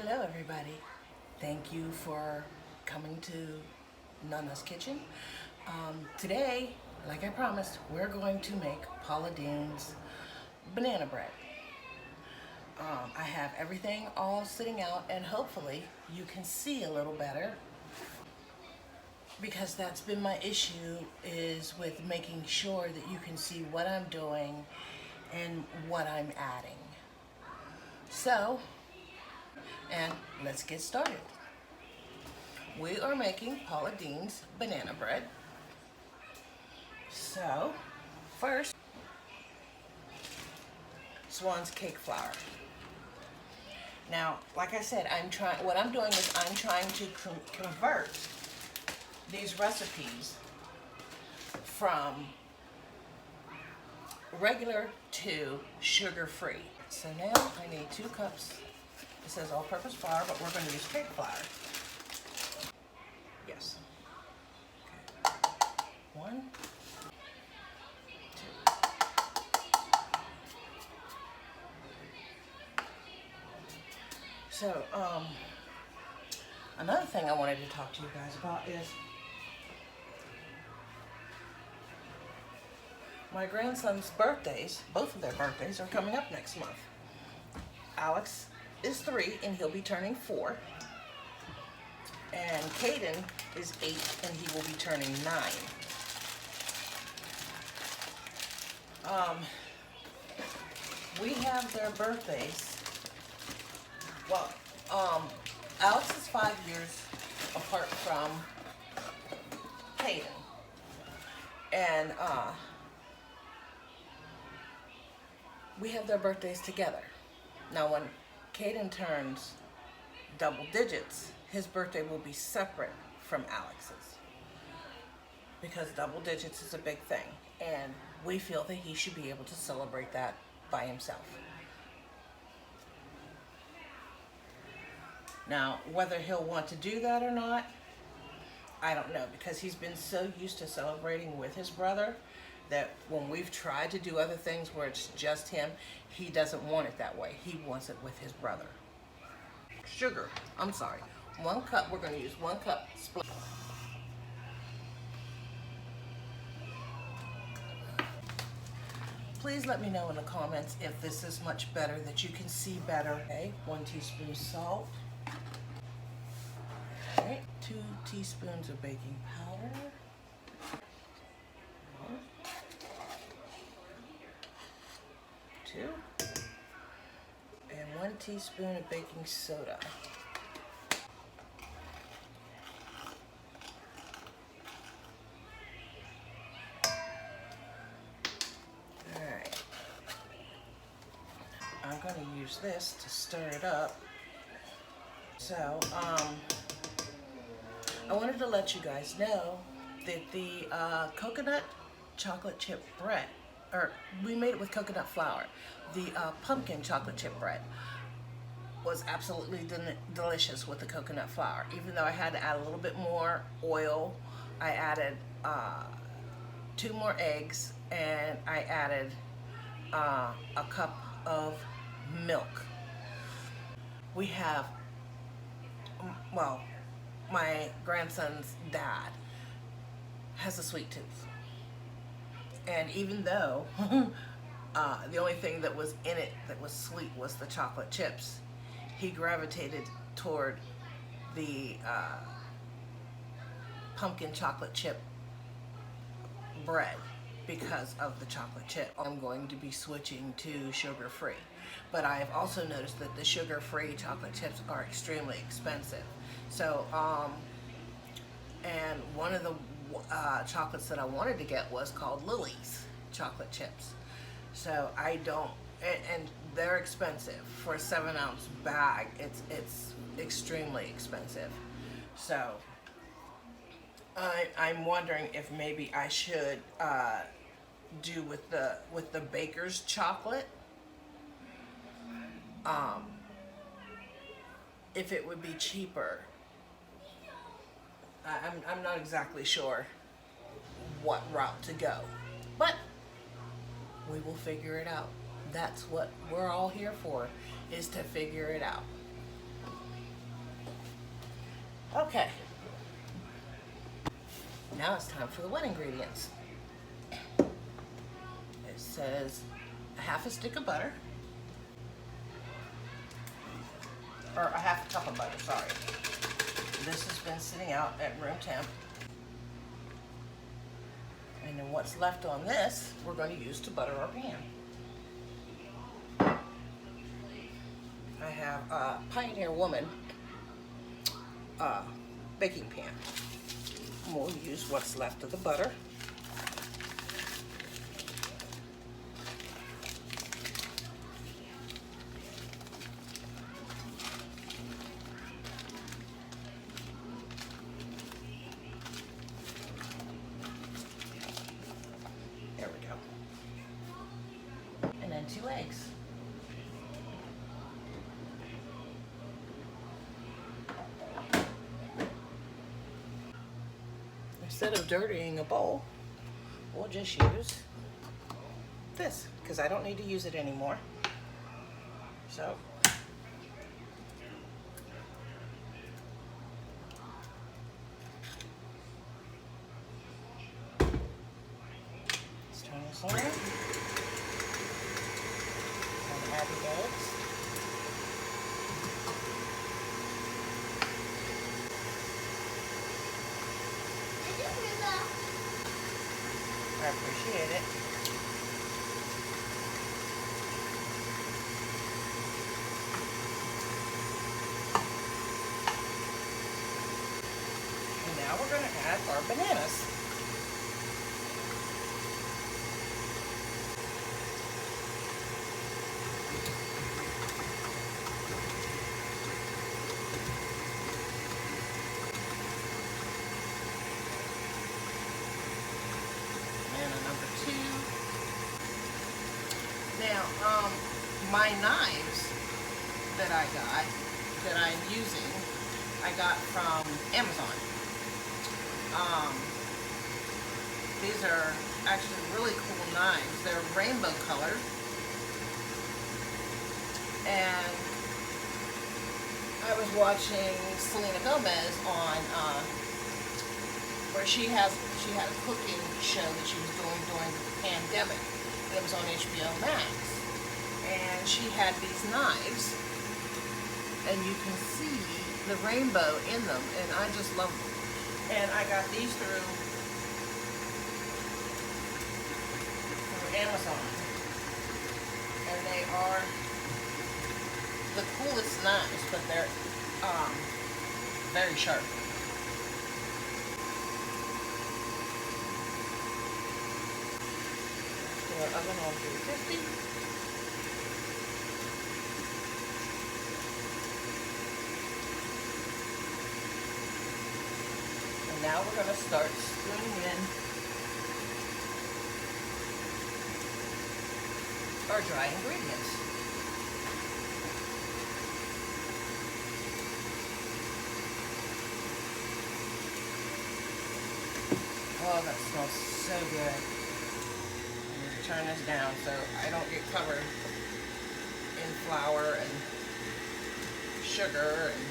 Hello everybody. Thank you for coming to Nana's Kitchen. Today, like I promised, we're going to make Paula Deens banana bread. I have everything all sitting out and hopefully you can see a little better because that's been my issue, is with making sure that you can see what I'm doing and what I'm adding. So, and let's get started. We are making Paula Deens banana bread. So, first, Swan's cake flour. Now, like I said, what I'm doing is I'm trying to convert these recipes from regular to sugar-free. So now I need 2 cups. It says all-purpose flour, but we're going to use cake flour. Yes. Okay. 1, 2. So, another thing I wanted to talk to you guys about is my grandson's birthdays. Both of their birthdays are coming up next month. Alex is 3 and he'll be turning 4. And Caden is 8 and he will be turning 9. We have their birthdays. Well, Alex is 5 years apart from Caden. And we have their birthdays together. Now when Caden turns double digits, his birthday will be separate from Alex's, because double digits is a big thing and we feel that he should be able to celebrate that by himself. Now, whether he'll want to do that or not, I don't know, because he's been so used to celebrating with his brother that when we've tried to do other things where it's just him, he doesn't want it that way. He wants it with his brother. Sugar, I'm sorry. 1 cup, we're going to use 1 cup split. Please let me know in the comments if this is much better, that you can see better. Okay, 1 teaspoon salt. Alright, 2 teaspoons of baking powder. 2. And 1 teaspoon of baking soda. Alright. I'm going to use this to stir it up. So, I wanted to let you guys know that the coconut chocolate chip bread, or we made it with coconut flour. The pumpkin chocolate chip bread was absolutely delicious with the coconut flour. Even though I had to add a little bit more oil, I added 2 more eggs, and I added a cup of milk. We have, well, my grandson's dad has a sweet tooth. And even though the only thing that was in it that was sweet was the chocolate chips, he gravitated toward the pumpkin chocolate chip bread because of the chocolate chip. I'm going to be switching to sugar-free. But I have also noticed that the sugar-free chocolate chips are extremely expensive. So, and one of the chocolates that I wanted to get was called Lily's chocolate chips. So I don't, and they're expensive. For a 7-ounce bag, it's extremely expensive. So I'm wondering if maybe I should do with the baker's chocolate. If it would be cheaper. I'm not exactly sure what route to go, but we will figure it out. That's what we're all here for, is to figure it out. Okay, now it's time for the wet ingredients. It says a half a stick of butter, or a half a cup of butter, sorry. This has been sitting out at room temp. And then what's left on this, we're going to use to butter our pan. I have a Pioneer Woman baking pan. We'll use what's left of the butter. There we go. And then 2 eggs. Instead of dirtying a bowl, we'll just use this because I don't need to use it anymore. So let's turn this on and add the eggs. I appreciate it. And now we're going to add our bananas. Now, my knives that I got, that I'm using, I got from Amazon. These are actually really cool knives. They're rainbow colored. And I was watching Selena Gomez on, where she had a cooking show that she was doing during the pandemic. It was on HBO Max, and she had these knives, and you can see the rainbow in them, and I just love them. And I got these through Amazon, and they are the coolest knives, but they're very sharp. Our oven on 350. And now we're going to start spooning in our dry ingredients. Oh, that smells so good. Turn this down so I don't get covered in flour and sugar and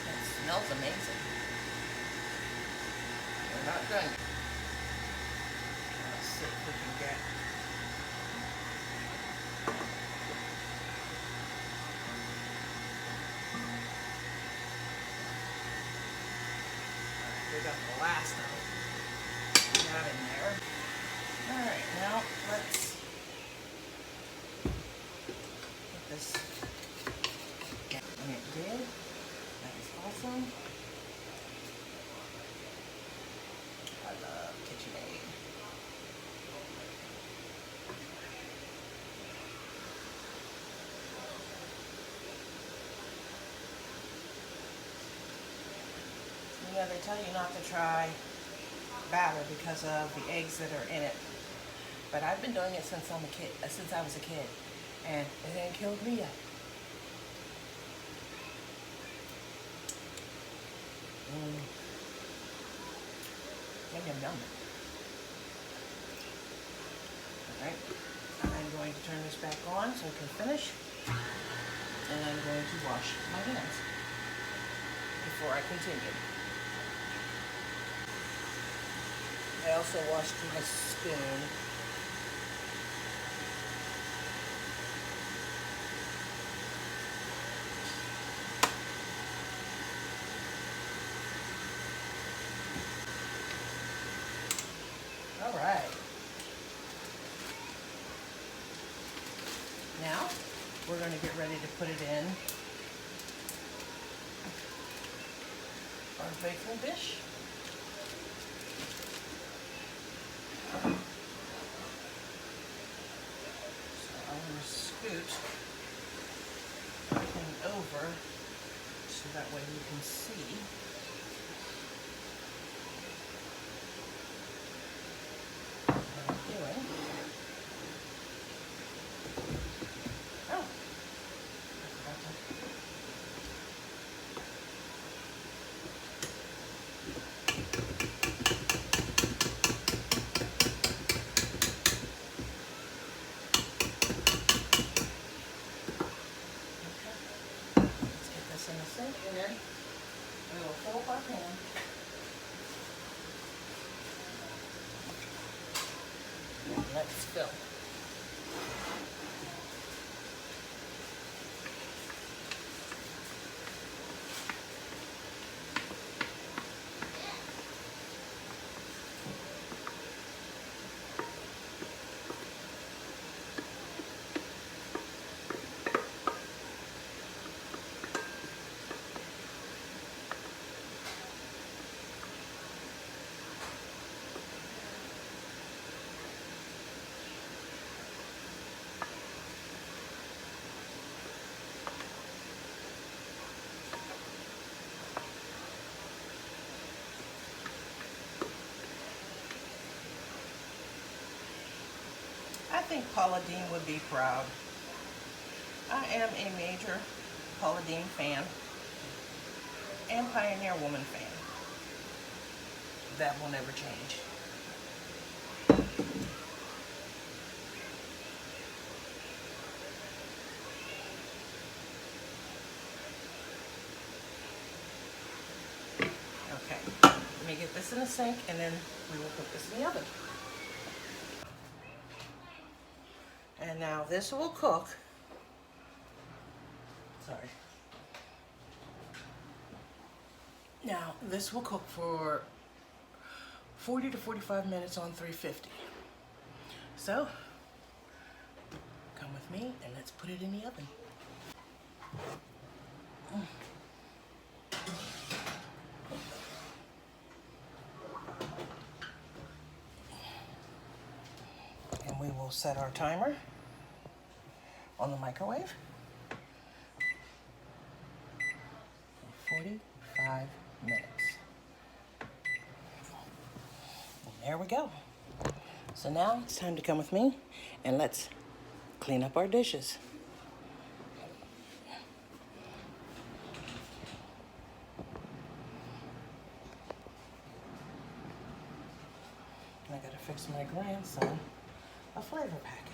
it smells amazing. We're not done yet. Let's see if we can get we got the last of that in there. Alright, now let's put this, and it did. That is awesome. I love KitchenAid. You know, they tell you not to try batter because of the eggs that are in it. But I've been doing it since I was a kid, and it ain't killed me yet. Yum, yum, yum. Alright, I'm going to turn this back on so I can finish. And I'm going to wash my hands before I continue. I also washed my spoon. All right. Now we're going to get ready to put it in our baking dish. So I'm going to scoot everything over so that way you can see. In the sink, and then we will fill up our pan. Let's fill. I think Paula Deen would be proud. I am a major Paula Deen fan and Pioneer Woman fan. That will never change. Okay, let me get this in the sink and then we will put this in the oven. And now this will cook. Sorry. Now this will cook for 40 to 45 minutes on 350. So, come with me and let's put it in the oven. And we will set our timer on the microwave. 45 minutes. And there we go. So now it's time to come with me and let's clean up our dishes. I gotta fix my grandson a flavor packet.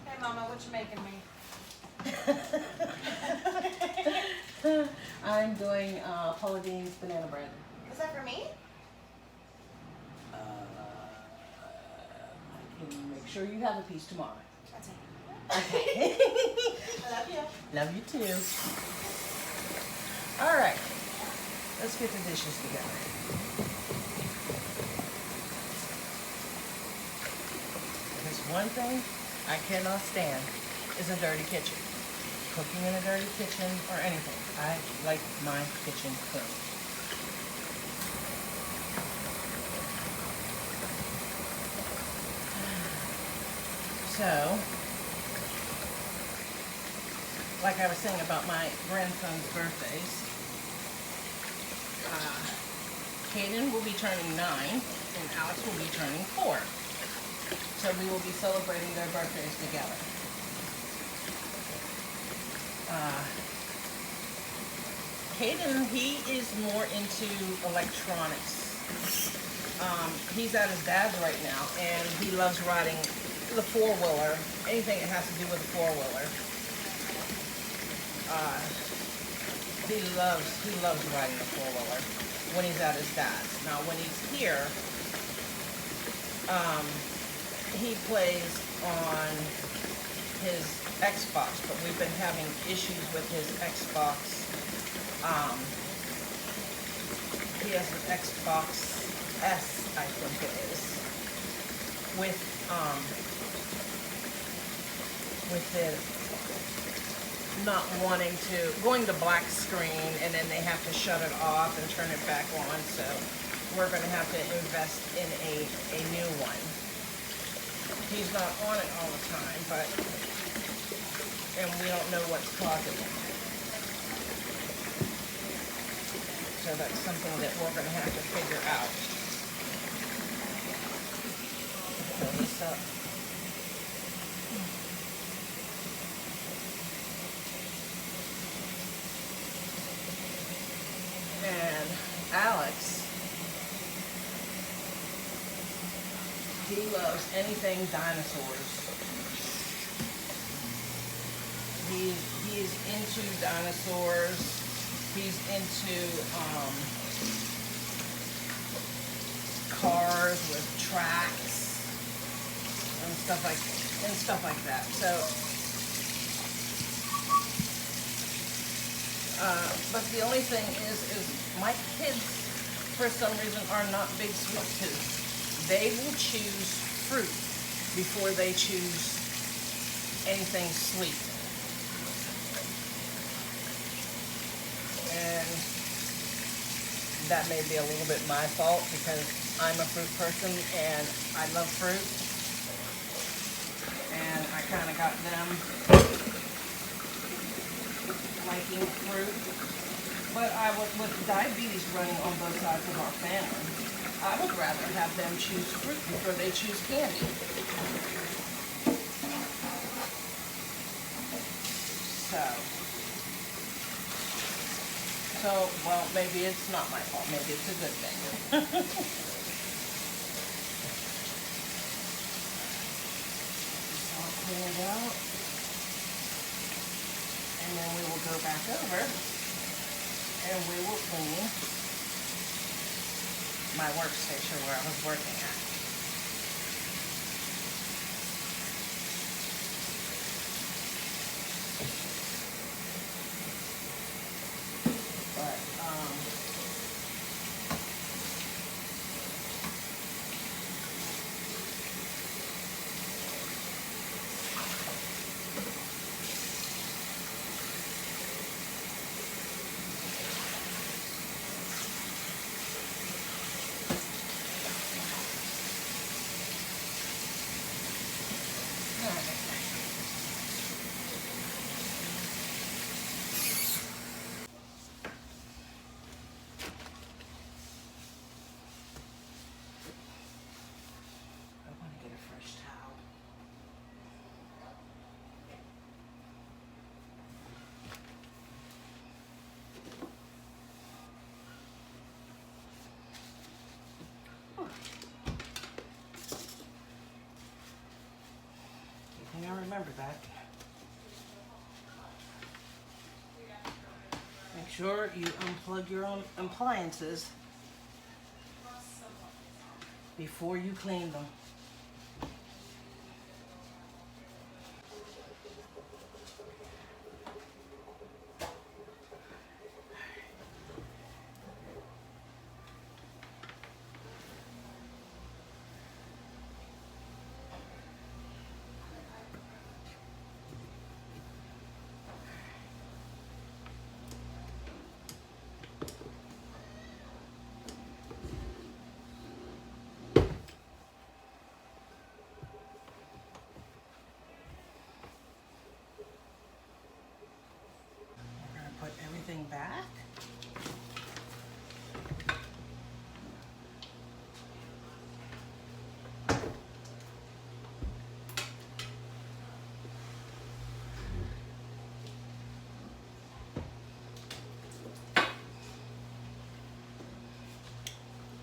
Hey Mama, what you making me? I'm doing Paula Deens Banana Bread. Is that for me? I can make sure you have a piece tomorrow. That's it. Okay. I love you. Love you too. All right, let's get the dishes together. Because one thing I cannot stand is a dirty kitchen. Cooking in a dirty kitchen or anything. I like my kitchen clean. So, like I was saying about my grandson's birthdays, Caden will be turning 9 and Alex will be turning 4. So we will be celebrating their birthdays together. Caden, he is more into electronics. He's at his dad's right now, and he loves riding the four-wheeler, anything that has to do with a four-wheeler. He loves riding the four-wheeler when he's at his dad's. Now, when he's here, he plays on his Xbox, but we've been having issues with his Xbox. He has an Xbox S, I think it is, with it not wanting to, going to black screen, and then they have to shut it off and turn it back on, so we're going to have to invest in a new one. He's not on it all the time, and we don't know what's causing it. So that's something that we're going to have to figure out. Fill this up. And Alex, he loves anything dinosaurs. He's into dinosaurs. He's into cars with tracks and stuff like that. So, but the only thing is my kids, for some reason, are not big sweet tooths. They will choose fruit before they choose anything sweet. And that may be a little bit my fault because I'm a fruit person and I love fruit. And I kind of got them liking fruit. But with diabetes running on both sides of our family, I would rather have them choose fruit before they choose candy. So, well, maybe it's not my fault. Maybe it's a good thing. I'll clean it out. And then we will go back over and we will clean my workstation where I was working at. I remember that. Make sure you unplug your own appliances before you clean them. Put everything back.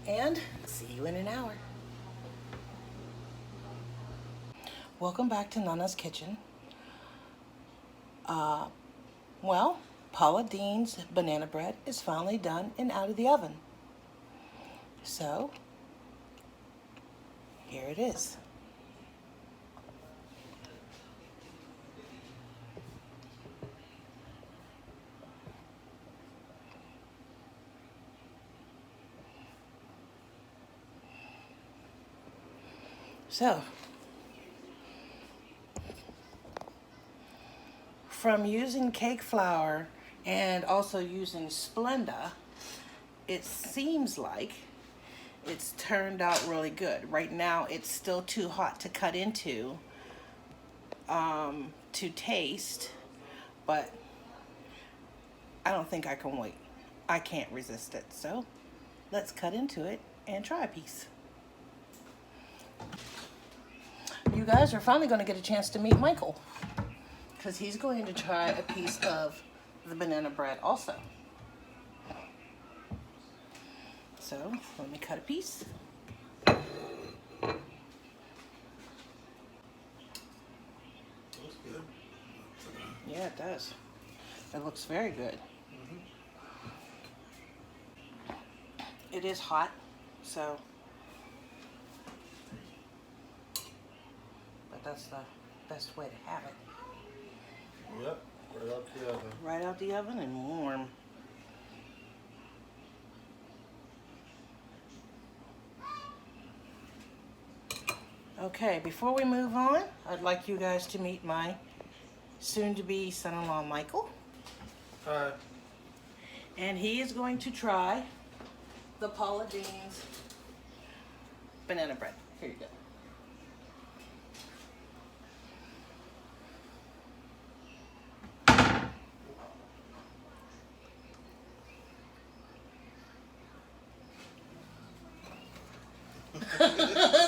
And See you in an hour. Welcome back to Nana's Kitchen. Well, Paula Deens Banana Bread is finally done and out of the oven. So, here it is. So, from using cake flour and also using Splenda, it seems like it's turned out really good. Right now, it's still too hot to cut into to taste, but I don't think I can wait. I can't resist it. So, let's cut into it and try a piece. You guys are finally going to get a chance to meet Michael, because he's going to try a piece of the banana bread also. So, let me cut a piece. Looks good. Yeah, it does. It looks very good. It is hot, so, but that's the best way to have it. Yep, right out the oven. Right out the oven and warm. Okay, before we move on, I'd like you guys to meet my soon-to-be son-in-law, Michael. Hi. And he is going to try the Paula Deens banana bread. Here you go.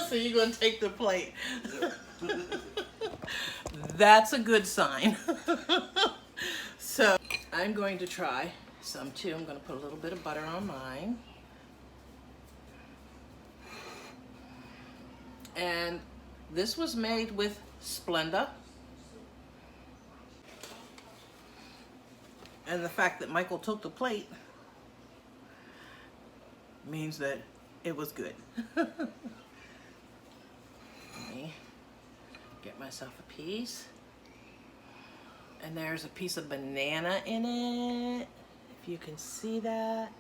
So you're going to take the plate. That's a good sign. So I'm going to try some too. I'm going to put a little bit of butter on mine. And this was made with Splenda. And the fact that Michael took the plate means that it was good. Let me get myself a piece. And there's a piece of banana in it, if you can see that.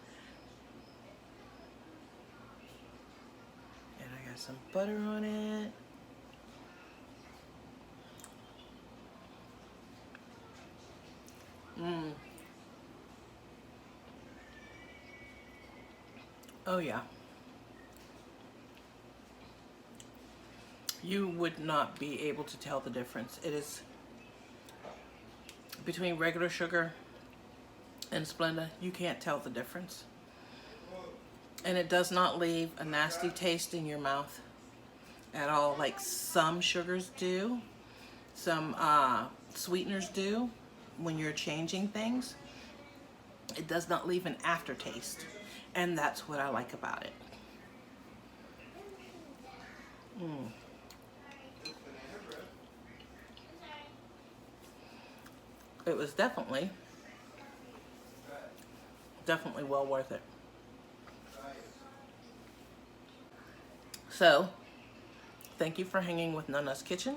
And I got some butter on it. Oh yeah. You would not be able to tell the difference. It is between regular sugar and Splenda. You can't tell the difference. And it does not leave a nasty taste in your mouth at all, like some sugars do, some sweeteners do when you're changing things. It does not leave an aftertaste, and that's what I like about it. It was definitely well worth it. So, thank you for hanging with Nana's Kitchen.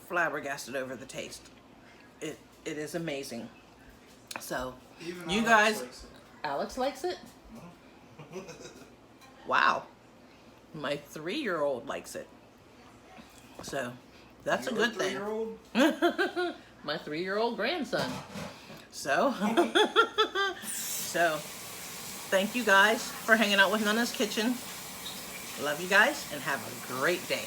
Flabbergasted over the taste. It is amazing. So, Even you Alex guys, likes it. Alex likes it? Wow. My 3-year-old likes it. So, that's Your a good thing. 3-year-old? My 3-year-old grandson. So, so thank you guys for hanging out with Nana's Kitchen. Love you guys and have a great day.